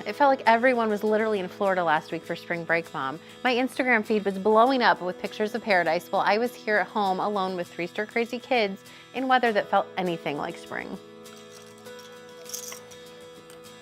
It felt like everyone was literally in Florida last week for spring break, Mom. My Instagram feed was blowing up with pictures of paradise while I was here at home alone with 3 stir-crazy kids in weather that felt anything like spring.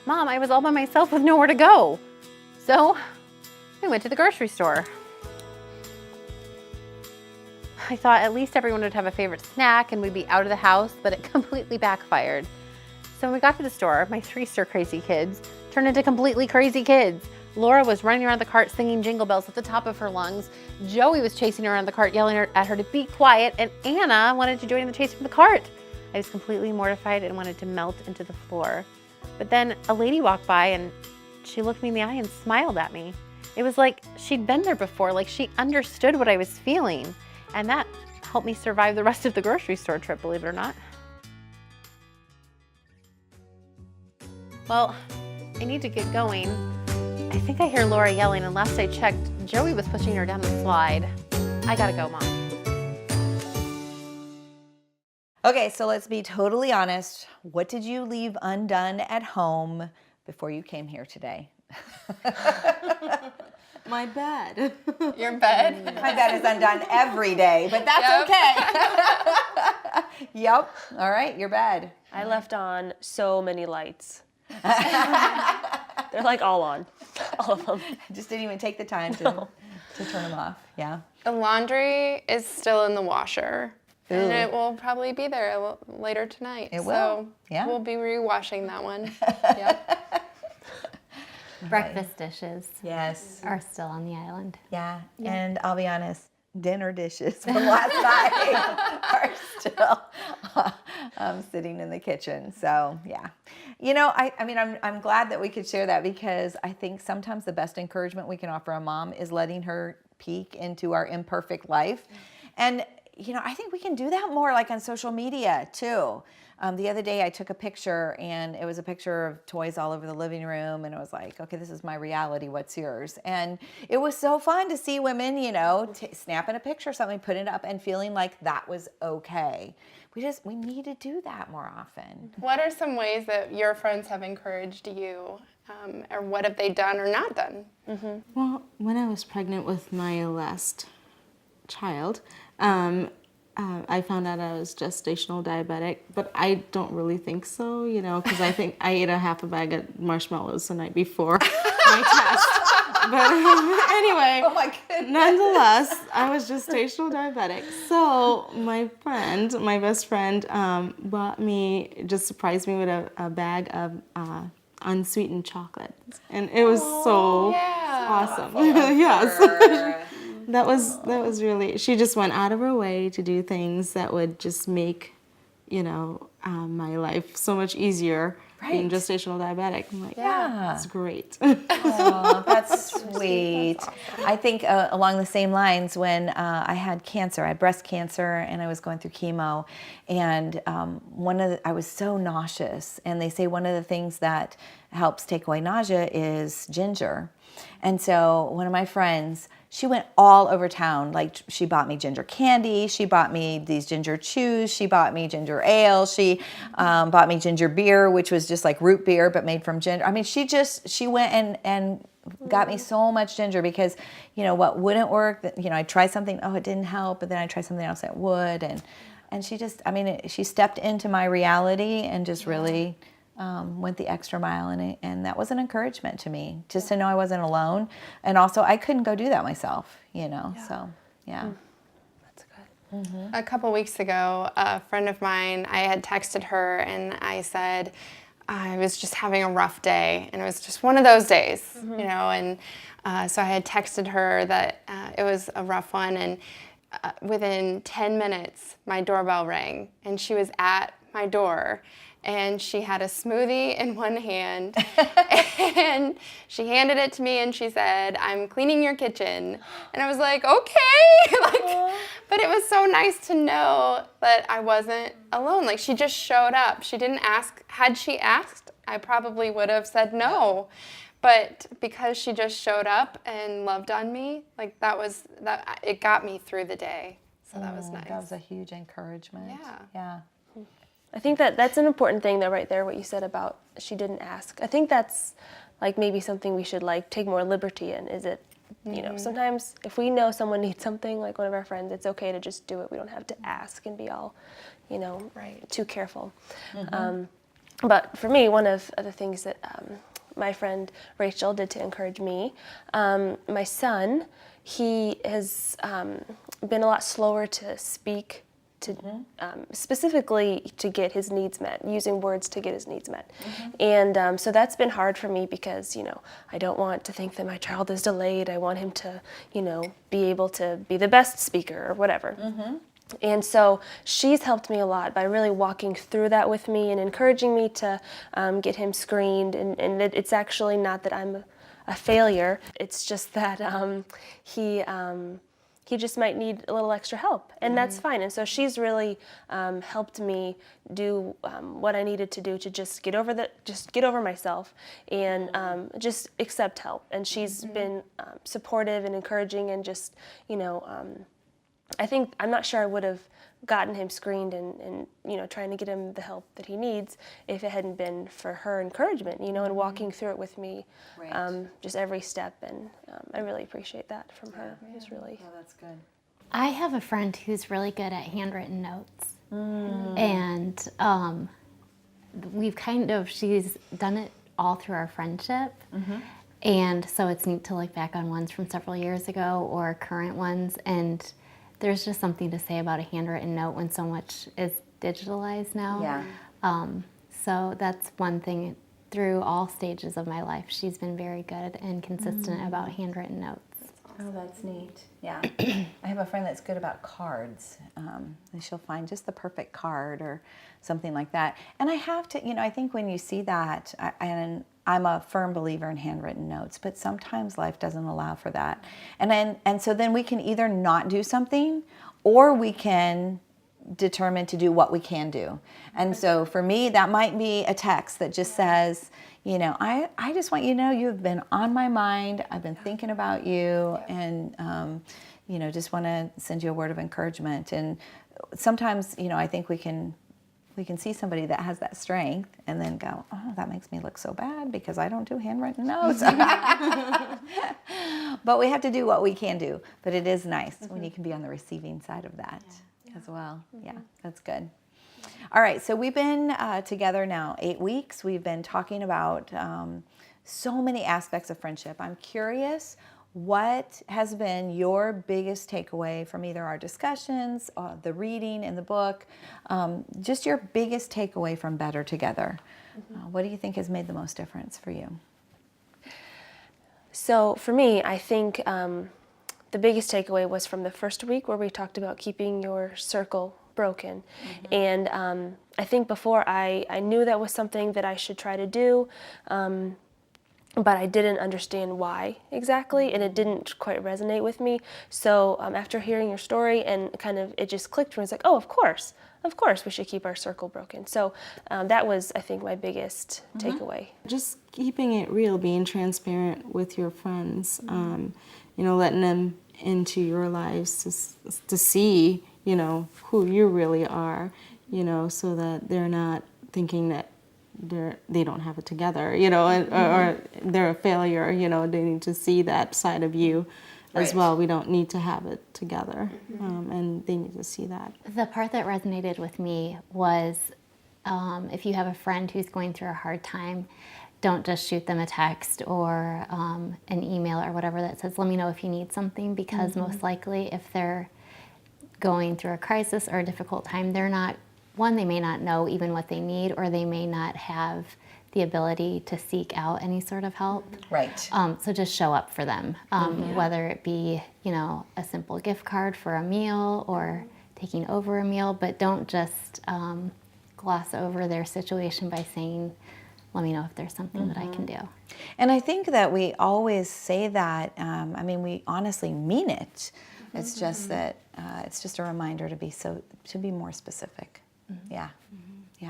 Mom, I was all by myself with nowhere to go. So I went to the grocery store. I thought at least everyone would have a favorite snack and we'd be out of the house, but it completely backfired. So when we got to the store, my 3 stir-crazy kids turned into completely crazy kids. Laura was running around the cart singing Jingle Bells at the top of her lungs. Joey was chasing around the cart yelling at her to be quiet, and Anna wanted to join in the chase from the cart. I was completely mortified and wanted to melt into the floor. But then a lady walked by and she looked me in the eye and smiled at me. It was like she'd been there before, like she understood what I was feeling. And that helped me survive the rest of the grocery store trip, believe it or not. Well, I need to get going. I think I hear Laura yelling, and last I checked, Joey was pushing her down the slide. I gotta go, Mom. Okay, so let's be totally honest. What did you leave undone at home before you came here today? My bed. Your bed? My bed is undone every day, but that's okay. Yep. All right, your bed. I left on so many lights. They're like all on, all of them. Just didn't even take the time to turn them off. Yeah. The laundry is still in the washer. Ooh. And it will probably be there later tonight. It will. So yeah. We'll be re-washing that one. Yep. Breakfast dishes. Yes. Are still on the island. Yeah. And I'll be honest, dinner dishes from last night are still sitting in the kitchen. So yeah. You know, I mean, I'm glad that we could share that, because I think sometimes the best encouragement we can offer a mom is letting her peek into our imperfect life. And you know, I think we can do that more like on social media too. The other day I took a picture, and it was a picture of toys all over the living room, and it was like, okay, this is my reality, what's yours? And it was so fun to see women, you know, snapping a picture or something, putting it up and feeling like that was okay. We need to do that more often. What are some ways that your friends have encouraged you, or what have they done or not done? Mm-hmm. Well, when I was pregnant with my last child, I found out I was gestational diabetic, but I don't really think so, you know, because I think I ate a half a bag of marshmallows the night before my test. But anyway, oh my goodness. Nonetheless, I was gestational diabetic. So my best friend, just surprised me with a bag of unsweetened chocolate, and it was so awesome. Yes. That was really, she just went out of her way to do things that would just make, you know, my life so much easier. Right. Being gestational diabetic. I'm like, that's great. Oh, that's sweet. That's awesome. I think along the same lines, when I had cancer, I had breast cancer, and I was going through chemo, and I was so nauseous, and they say one of the things that helps take away nausea is ginger. And so one of my friends, she went all over town. Like, she bought me ginger candy. She bought me these ginger chews. She bought me ginger ale. She bought me ginger beer, which was just like root beer, but made from ginger. I mean, she went and got me so much ginger, because, you know, what wouldn't work, you know, I tried something, it didn't help, but then I tried something else that would. And she just, I mean, she stepped into my reality and just really went the extra mile, and that was an encouragement to me, just to know I wasn't alone. And also, I couldn't go do that myself, you know, so yeah. That's good. Mm-hmm. A couple weeks ago, a friend of mine, I had texted her and I said, I was just having a rough day, and it was just one of those days, you know, and so I had texted her that it was a rough one, and within 10 minutes, my doorbell rang, and she was at my door. And she had a smoothie in one hand, and she handed it to me, and she said, "I'm cleaning your kitchen." And I was like, okay. But it was so nice to know that I wasn't alone. Like, she just showed up. She didn't ask. Had she asked, I probably would have said no. But because she just showed up and loved on me, like, it got me through the day. So that was nice. That was a huge encouragement. Yeah. I think that's an important thing, though, right there, what you said about she didn't ask. I think that's like maybe something we should like take more liberty in? Is it, you know, sometimes if we know someone needs something, like one of our friends, it's okay to just do it. We don't have to ask and be all, you know, too careful. But for me, one of the things that my friend Rachel did to encourage me, my son, he has been a lot slower to speak, to specifically to get his needs met, using words to get his needs met. And so that's been hard for me because, you know, I don't want to think that my child is delayed. I want him to, you know, be able to be the best speaker or whatever. And so she's helped me a lot by really walking through that with me and encouraging me to get him screened. And it's actually not that I'm a failure. It's just that he just might need a little extra help, and that's fine. And so she's really helped me do what I needed to do to just get over myself and just accept help. And she's been supportive and encouraging, and just, you know, I think, I'm not sure I would have gotten him screened and you know, trying to get him the help that he needs if it hadn't been for her encouragement, you know, and walking through it with me, just every step. And I really appreciate that from her. It's really. Oh, that's good. I have a friend who's really good at handwritten notes. And she's done it all through our friendship. And so it's neat to look back on ones from several years ago or current ones. And there's just something to say about a handwritten note when so much is digitalized now. Yeah. So that's one thing through all stages of my life. She's been very good and consistent about handwritten notes. Oh, that's neat. Yeah. I have a friend that's good about cards. And she'll find just the perfect card or something like that. And I have to, you know, I think when you see that, and I'm a firm believer in handwritten notes, but sometimes life doesn't allow for that. And so then we can either not do something, or we can determine to do what we can do. And so for me, that might be a text that just says, you know, I just want you to know you've been on my mind. I've been thinking about you, and you know, just want to send you a word of encouragement. And sometimes, you know, I think we can see somebody that has that strength and then go, oh, that makes me look so bad because I don't do handwritten notes. But we have to do what we can do. But it is nice when you can be on the receiving side of that as well. Yeah, that's good. All right, so we've been together now 8 weeks. We've been talking about so many aspects of friendship. I'm curious, what has been your biggest takeaway from either our discussions, the reading in the book, just your biggest takeaway from Better Together? What do you think has made the most difference for you? So for me, I think the biggest takeaway was from the first week where we talked about keeping your circle broken. And I think before I knew that was something that I should try to do, but I didn't understand why exactly, and it didn't quite resonate with me. So after hearing your story, and kind of it just clicked for me, it's like, oh, of course we should keep our circle broken. So that was, I think, my biggest takeaway. Just keeping it real, being transparent with your friends, you know, letting them into your lives to see, you know, who you really are, you know, so that they're not thinking that they don't have it together, you know, or they're a failure, you know. They need to see that side of you as well. We don't need to have it together, and they need to see that. The part that resonated with me was if you have a friend who's going through a hard time, don't just shoot them a text or an email or whatever that says, let me know if you need something, because most likely if they're going through a crisis or a difficult time, they may not know even what they need, or they may not have the ability to seek out any sort of help. Right. So just show up for them, whether it be, you know, a simple gift card for a meal or taking over a meal, but don't just gloss over their situation by saying, let me know if there's something that I can do. And I think that we always say that, I mean, we honestly mean it. It's just that it's just a reminder to be more specific. Yeah,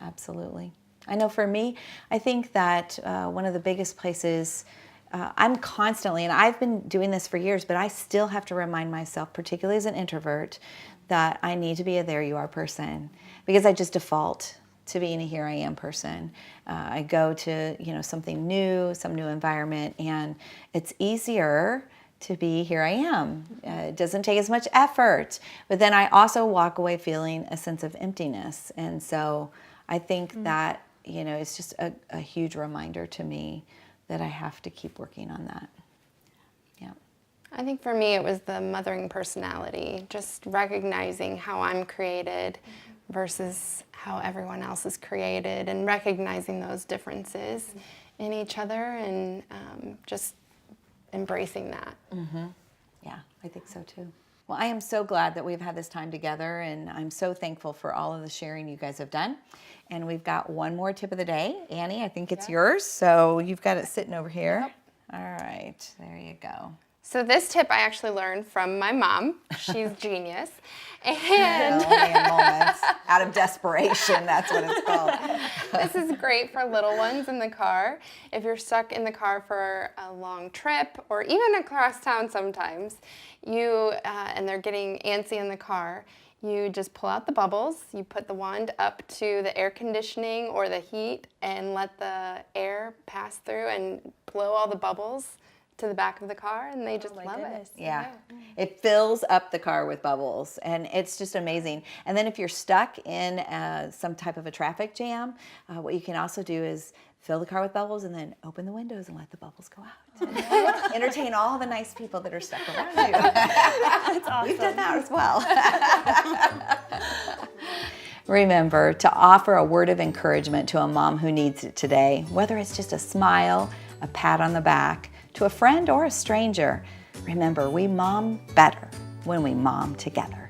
absolutely. I know for me, I think that one of the biggest places, I'm constantly, and I've been doing this for years, but I still have to remind myself, particularly as an introvert, that I need to be a there you are person, because I just default to being a Here I Am person. I go to, something new, some new environment, and it's easier to be Here I Am. It doesn't take as much effort, but then I also walk away feeling a sense of emptiness. And so I think that, it's just a huge reminder to me that I have to keep working on that. Yeah. I think for me it was the mothering personality, just recognizing how I'm created versus how everyone else is created, and recognizing those differences in each other, and just embracing that. Yeah, I think so too. Well, I am so glad that we've had this time together, and I'm so thankful for all of the sharing you guys have done. And we've got one more tip of the day. Annie, I think it's yours, so you've got it sitting over here. Yep. All right, there you go. So this tip I actually learned from my mom. She's genius. And Only in moments, out of desperation, that's what it's called. this is great for little ones in the car. If you're stuck in the car for a long trip, or even across town sometimes, and they're getting antsy in the car, you just pull out the bubbles, you put the wand up to the air conditioning or the heat, and let the air pass through and blow all the bubbles to the back of the car, and they just love it. Yeah. It fills up the car with bubbles, and it's just amazing. And then if you're stuck in some type of a traffic jam, what you can also do is fill the car with bubbles and then open the windows and let the bubbles go out. Entertain all the nice people that are stuck around you. That's awesome. We've done that as well. Remember to offer a word of encouragement to a mom who needs it today, whether it's just a smile, a pat on the back, to a friend or a stranger. Remember, we mom better when we mom together.